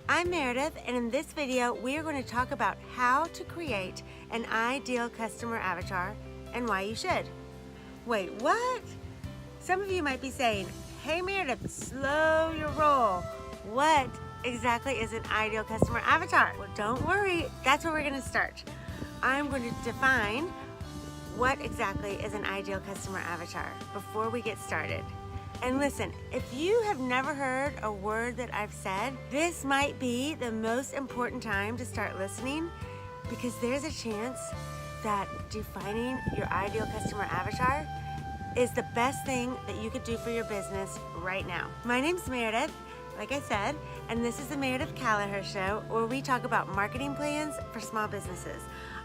I'm Meredith, and in this video, we are going to talk about how to create an ideal customer avatar and why you should. Wait, what? Some of you might be saying, hey Meredith, slow your roll. What exactly is an ideal customer avatar? Well, don't worry, that's where we're going to start. I'm going to define what exactly is an ideal customer avatar before we get started. And listen, if you have never heard a word that I've said, this might be the most important time to start listening, because there's a chance that defining your ideal customer avatar is the best thing that you could do for your business right now. My name's Meredith, like I said, and this is the Meredith Callagher Show, where we talk about marketing plans for small businesses.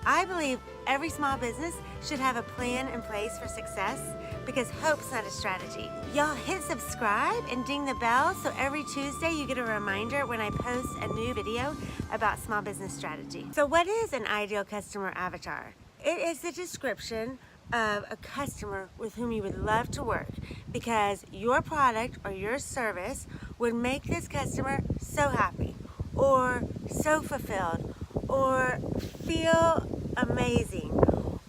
I believe every small business should have a plan in place for success, because hope's not a strategy. Y'all hit subscribe and ding the bell so every Tuesday you get a reminder when I post a new video about small business strategy. So what is an ideal customer avatar? It is the description of a customer with whom you would love to work, because your product or your service would make this customer so happy, or so fulfilled, or feel amazing,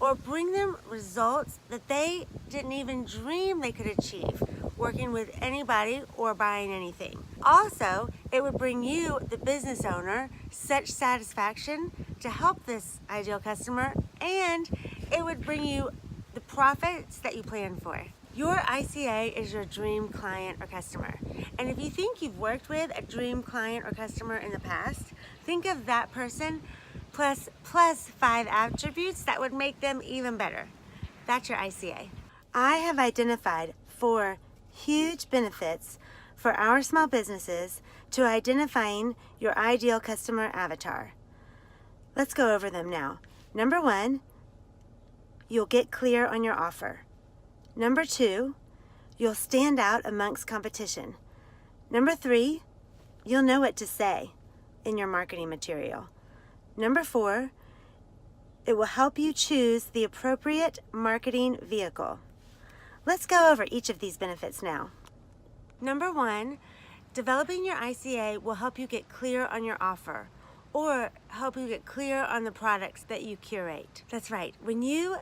or bring them results that they didn't even dream they could achieve working with anybody or buying anything. Also, it would bring you, the business owner, such satisfaction to help this ideal customer, and it would bring you the profits that you plan for. Your ICA is your dream client or customer. And if you think you've worked with a dream client or customer in the past, think of that person plus 5 attributes that would make them even better. That's your ICA. I have identified 4 huge benefits for our small businesses to identifying your ideal customer avatar. Let's go over them now. Number 1, you'll get clear on your offer. Number 2, you'll stand out amongst competition. Number 3, you'll know what to say in your marketing material. Number 4, it will help you choose the appropriate marketing vehicle. Let's go over each of these benefits now. Number 1, developing your ICA will help you get clear on your offer, or help you get clear on the products that you curate. That's right. When you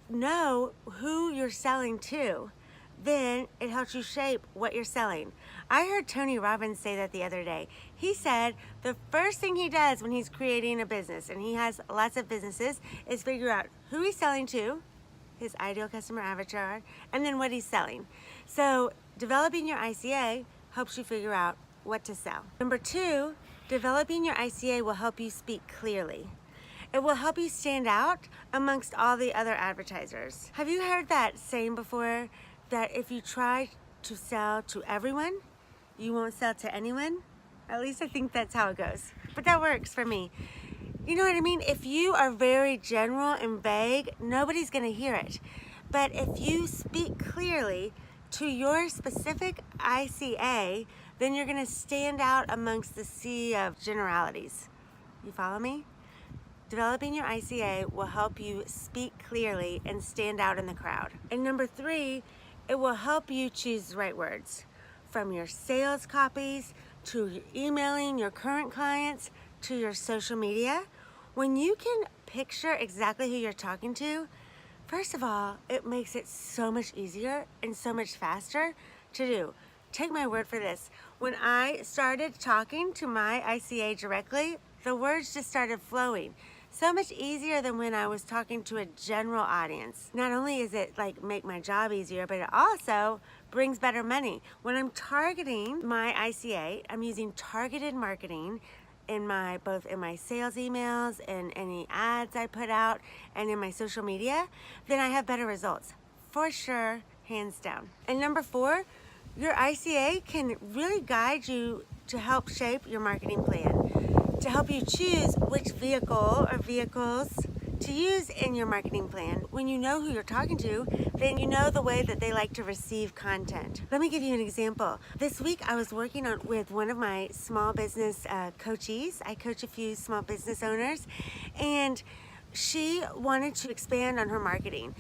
know who you're selling to, then it helps you shape what you're selling. I heard Tony Robbins say that the other day. He said the first thing he does when he's creating a business, and he has lots of businesses, is figure out who he's selling to, his ideal customer avatar, and then what he's selling. So developing your ICA helps you figure out what to sell. Number 2, developing your ICA will help you speak clearly. It will help you stand out amongst all the other advertisers. Have you heard that saying before, that if you try to sell to everyone, you won't sell to anyone? At least I think that's how it goes. But that works for me. You know what I mean? If you are very general and vague, nobody's gonna hear it. But if you speak clearly to your specific ICA, then you're gonna stand out amongst the sea of generalities. You follow me? Developing your ICA will help you speak clearly and stand out in the crowd. And number 3, it will help you choose the right words. From your sales copies, to your emailing your current clients, to your social media. When you can picture exactly who you're talking to, first of all, it makes it so much easier and so much faster to do. Take my word for this. When I started talking to my ICA directly, the words just started flowing. So much easier than when I was talking to a general audience. Not only is it like make my job easier, but it also brings better money. When I'm targeting my ICA, I'm using targeted marketing in both in my sales emails and any ads I put out and in my social media, then I have better results. For sure, hands down. And number 4, your ICA can really guide you to help shape your marketing plan, to help you choose which vehicle or vehicles to use in your marketing plan. When you know who you're talking to, then you know the way that they like to receive content. Let me give you an example. This week I was working with one of my small business coachees. I coach a few small business owners, and she wanted to expand on her marketing.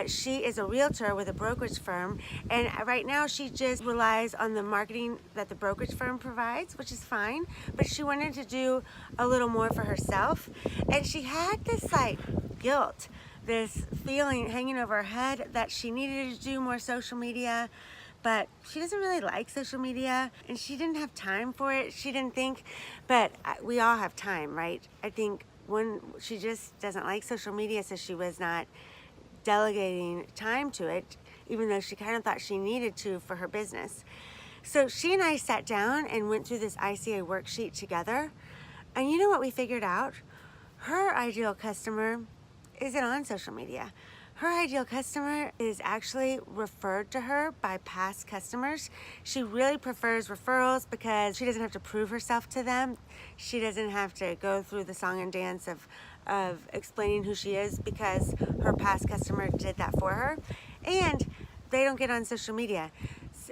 She is a realtor with a brokerage firm, and right now she just relies on the marketing that the brokerage firm provides, which is fine, but she wanted to do a little more for herself. And she had this like guilt, this feeling hanging over her head that she needed to do more social media, but she doesn't really like social media and she didn't have time for it. She didn't think, but we all have time, right? I think when she just doesn't like social media, so she was not delegating time to it, even though she kind of thought she needed to for her business. So she and I sat down and went through this ICA worksheet together. And you know what we figured out? Her ideal customer isn't on social media. Her ideal customer is actually referred to her by past customers. She really prefers referrals because she doesn't have to prove herself to them. She doesn't have to go through the song and dance of explaining who she is because her past customer did that for her. And they don't get on social media.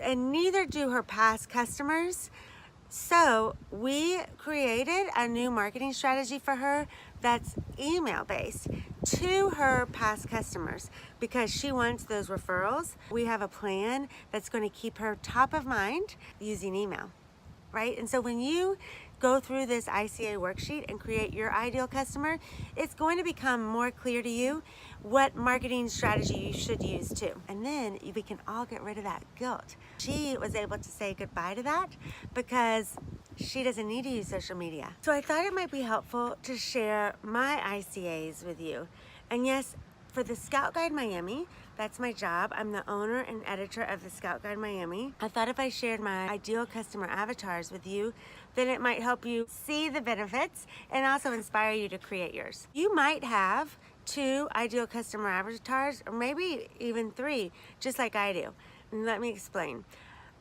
And neither do her past customers. So we created a new marketing strategy for her that's email based to her past customers because she wants those referrals. We have a plan that's going to keep her top of mind using email, right? And so when you go through this ICA worksheet and create your ideal customer, it's going to become more clear to you what marketing strategy you should use too. And then we can all get rid of that guilt. She was able to say goodbye to that because she doesn't need to use social media. So I thought it might be helpful to share my ICAs with you. And yes, for the Scout Guide Miami, that's my job. I'm the owner and editor of the Scout Guide Miami. I thought if I shared my ideal customer avatars with you, then it might help you see the benefits and also inspire you to create yours. You might have 2 ideal customer avatars, or maybe even 3, just like I do. And let me explain.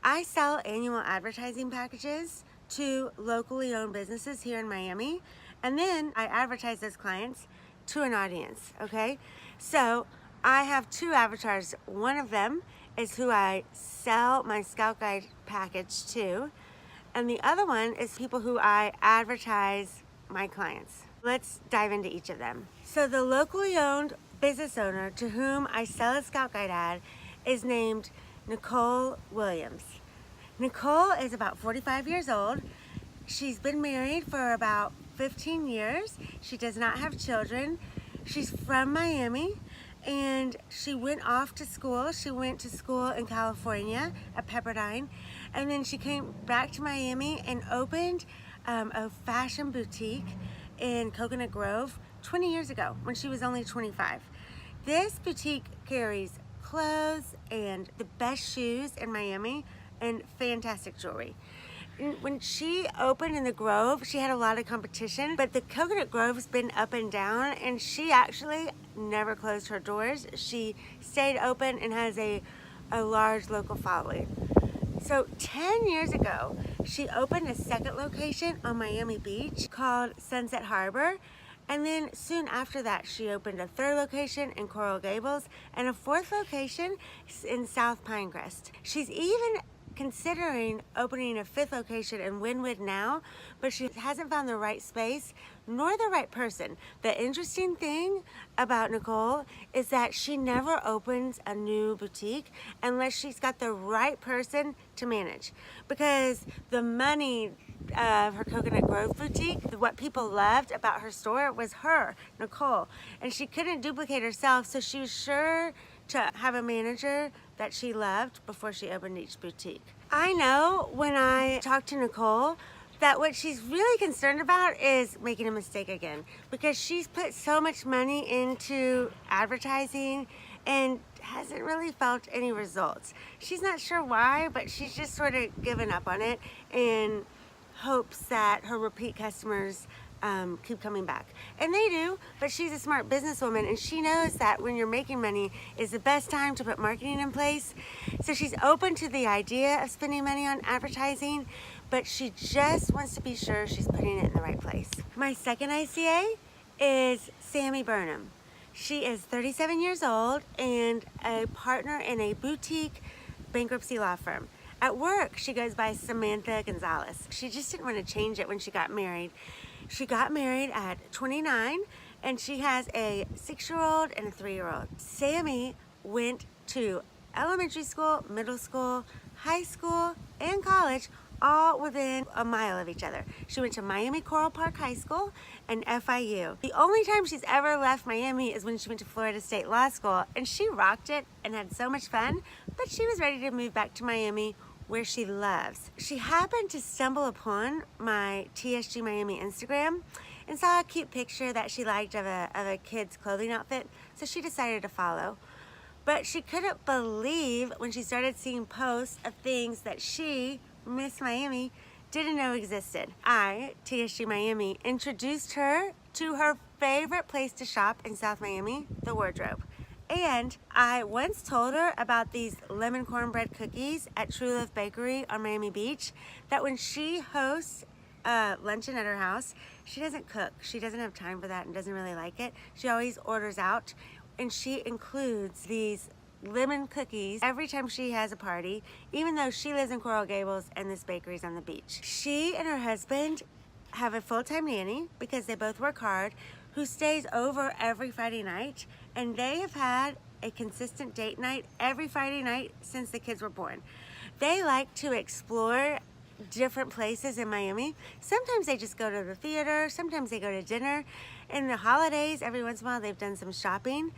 I sell annual advertising packages to locally owned businesses here in Miami, and then I advertise those clients to an audience, okay? So I have 2 avatars. One of them is who I sell my Scout Guide package to, and the other one is people who I advertise my clients. Let's dive into each of them. So the locally owned business owner to whom I sell a Scout Guide ad is named Nicole Williams. Nicole is about 45 years old. She's been married for about 15 years. She does not have children. She's from Miami and she went off to school. She went to school in California at Pepperdine, and then she came back to Miami and opened a fashion boutique in Coconut Grove 20 years ago when she was only 25. This boutique carries clothes and the best shoes in Miami and fantastic jewelry. When she opened in the Grove, she had a lot of competition, but the Coconut Grove's been up and down, and she actually never closed her doors. She stayed open and has a large local following. So 10 years ago, she opened a second location on Miami Beach called Sunset Harbor. And then soon after that, she opened a 3rd location in Coral Gables and a 4th location in South Pinecrest. She's even considering opening a 5th location in Wynwood now, but she hasn't found the right space nor the right person. The interesting thing about Nicole is that she never opens a new boutique unless she's got the right person to manage, because the money of her Coconut Grove boutique, what people loved about her store was her, Nicole, and she couldn't duplicate herself, so she was sure to have a manager that she loved before she opened each boutique. I know when I talk to Nicole that what she's really concerned about is making a mistake again, because she's put so much money into advertising and hasn't really felt any results. She's not sure why, but she's just sort of given up on it in hopes that her repeat customers keep coming back. And they do, but she's a smart businesswoman and she knows that when you're making money is the best time to put marketing in place. So she's open to the idea of spending money on advertising, but she just wants to be sure she's putting it in the right place. My second ICA is Sammy Burnham. She is 37 years old and a partner in a boutique bankruptcy law firm. At work, she goes by Samantha Gonzalez. She just didn't want to change it when she got married. She got married at 29 and she has a 6-year-old and a 3-year-old. Sammy went to elementary school, middle school, high school, and college, all within a mile of each other. She went to Miami Coral Park High School and FIU. The only time she's ever left Miami is when she went to Florida State Law School, and she rocked it and had so much fun, but she was ready to move back to Miami, where she loves. She happened to stumble upon my TSG Miami Instagram and saw a cute picture that she liked of a kid's clothing outfit, so she decided to follow. But she couldn't believe when she started seeing posts of things that she, Miss Miami, didn't know existed. I, TSG Miami, introduced her to her favorite place to shop in South Miami, the Wardrobe. And I once told her about these lemon cornbread cookies at True Love Bakery on Miami Beach, that when she hosts luncheon at her house, she doesn't cook. She doesn't have time for that and doesn't really like it. She always orders out, and she includes these lemon cookies every time she has a party, even though she lives in Coral Gables and this bakery's on the beach. She and her husband have a full-time nanny, because they both work hard, who stays over every Friday night, and they have had a consistent date night every Friday night since the kids were born. They like to explore different places in Miami. Sometimes they just go to the theater, sometimes they go to dinner. In the holidays, every once in a while, they've done some shopping.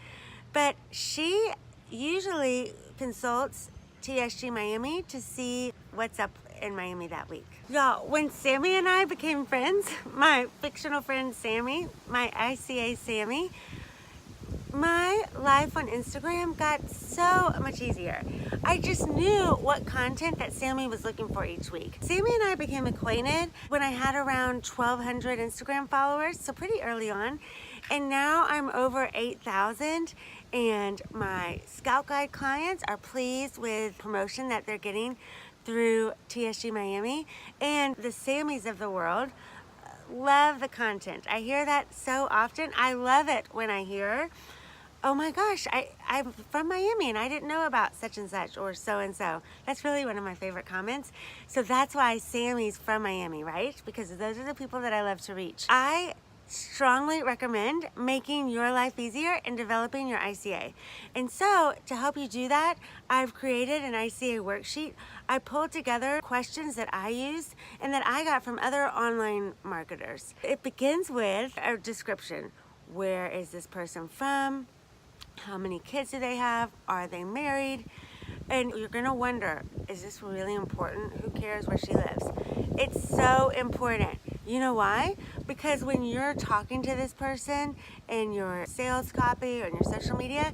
But she usually consults TSG Miami to see what's up in Miami that week. Y'all, when Sammy and I became friends, my fictional friend Sammy, my ICA Sammy, my life on Instagram got so much easier. I just knew what content that Sammy was looking for each week. Sammy and I became acquainted when I had around 1,200 Instagram followers, so pretty early on. And now I'm over 8,000, and my Scout Guide clients are pleased with promotion that they're getting through TSG Miami. And the Sammys of the world love the content. I hear that so often. I love it when I hear, oh my gosh, I'm from Miami and I didn't know about such and such or so and so. That's really one of my favorite comments. So that's why Sammy's from Miami, right? Because those are the people that I love to reach. I strongly recommend making your life easier and developing your ICA. And so to help you do that, I've created an ICA worksheet. I pulled together questions that I use and that I got from other online marketers. It begins with a description. Where is this person from? How many kids do they have? Are they married? And you're gonna wonder, is this really important? Who cares where she lives? It's so important. You know why? Because when you're talking to this person in your sales copy or in your social media,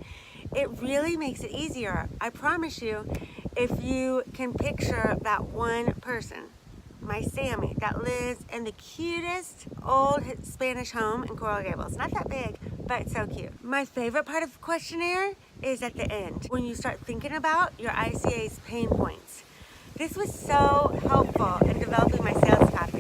it really makes it easier. I promise you, if you can picture that one person, my Sammy, that lives in the cutest old Spanish home in Coral Gables. Not that big, but so cute. My favorite part of the questionnaire is at the end, when you start thinking about your ICA's pain points. This was so helpful in developing my sales copy.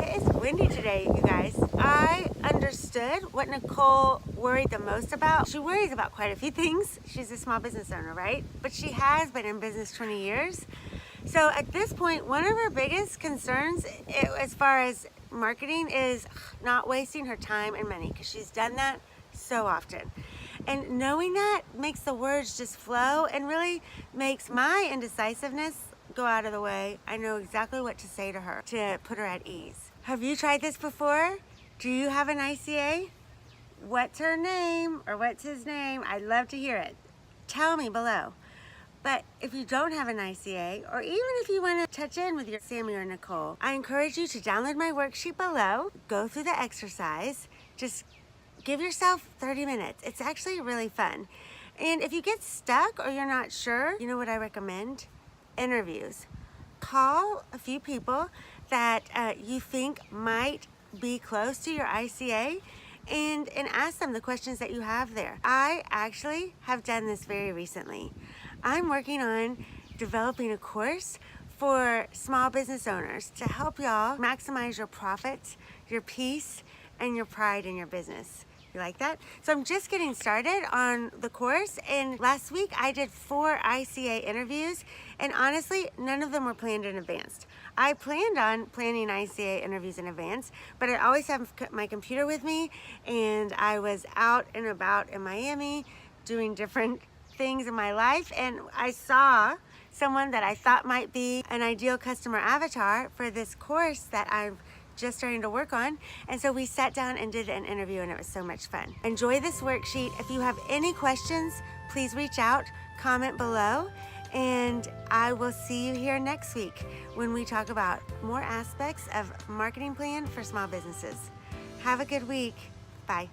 It is windy today, you guys. I understood what Nicole worried the most about. She worries about quite a few things. She's a small business owner, right? But she has been in business 20 years. So at this point, one of her biggest concerns as far as marketing is not wasting her time and money, because she's done that so often. And knowing that makes the words just flow and really makes my indecisiveness go out of the way. I know exactly what to say to her to put her at ease. Have you tried this before? Do you have an ICA? What's her name or what's his name? I'd love to hear it. Tell me below. But if you don't have an ICA, or even if you want to touch in with your Sammy or Nicole, I encourage you to download my worksheet below, go through the exercise, just give yourself 30 minutes. It's actually really fun. And if you get stuck or you're not sure, you know what I recommend? Interviews. Call a few people that you think might be close to your ICA and ask them the questions that you have there. I actually have done this very recently. I'm working on developing a course for small business owners to help y'all maximize your profits, your peace, and your pride in your business. You like that? So I'm just getting started on the course, and last week I did 4 ICA interviews, and honestly, none of them were planned in advance. I planned on planning ICA interviews in advance, but I always have my computer with me, and I was out and about in Miami doing different things in my life, and I saw someone that I thought might be an ideal customer avatar for this course that I'm just starting to work on, and so we sat down and did an interview, and it was so much fun. Enjoy this worksheet. If you have any questions, please reach out, comment below, and I will see you here next week when we talk about more aspects of marketing plan for small businesses. Have a good week. Bye.